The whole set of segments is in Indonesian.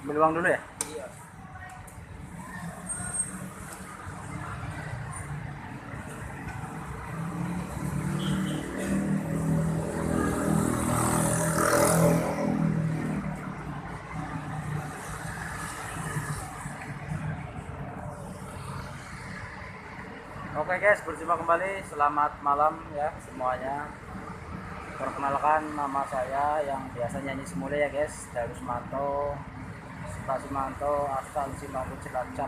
Ambil uang dulu ya. Iya. Oke guys, berjumpa kembali. Selamat malam ya semuanya. Perkenalkan, nama saya yang biasa nyanyi semula ya guys, Darusmanto Spasimanto, asal Simalungun Cilacap,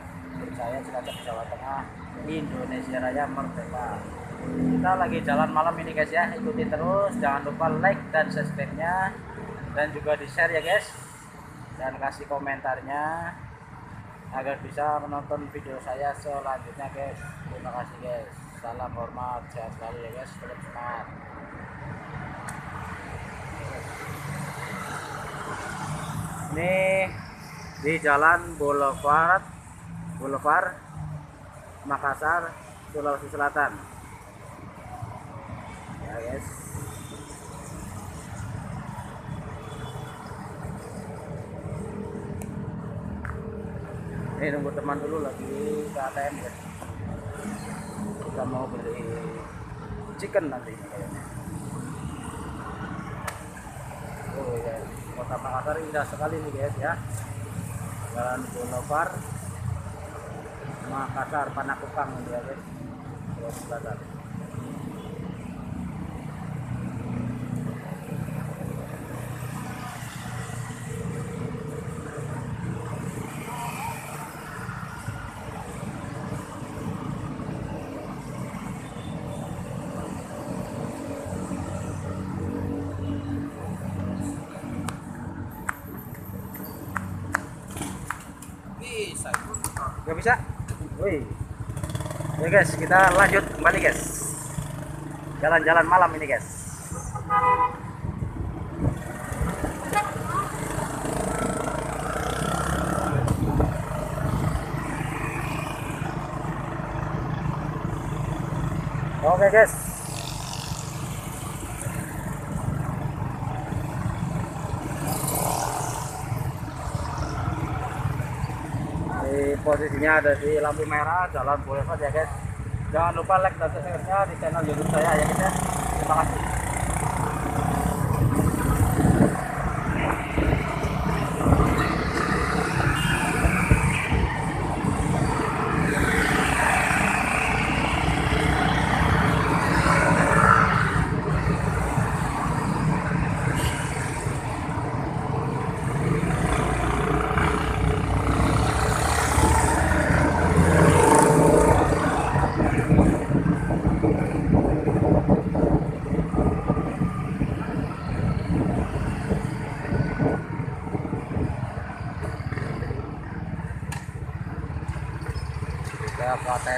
saya Cilacap, Jawa Tengah, Indonesia Raya Merdeka. Kita lagi jalan malam ini guys ya, ikuti terus, jangan lupa like dan subscribe-nya, dan juga di share ya guys, dan kasih komentarnya agar bisa menonton video saya selanjutnya guys. Terima kasih guys, salam hormat, sehat selalu ya guys, tetap semangat. Ini di Jalan Boulevard Makassar, Sulawesi Selatan ya guys. Ini nunggu teman dulu, lagi ke ATM guys. Kita mau beli chicken nanti kayaknya. Oh ya, kota Makassar indah sekali nih guys ya. Jalan Boulevard Makassar, Panakukang ya guys, Sulawesi Selatan. Bisa. Gak bisa? Wih. Ya guys, kita lanjut kembali guys. Jalan-jalan malam ini guys. Oke guys. Posisinya ada di lampu merah Jalan Boulevard ya guys. Jangan lupa like dan subscribe-nya di channel YouTube saya ya guys ya. Terima kasih. Kabupaten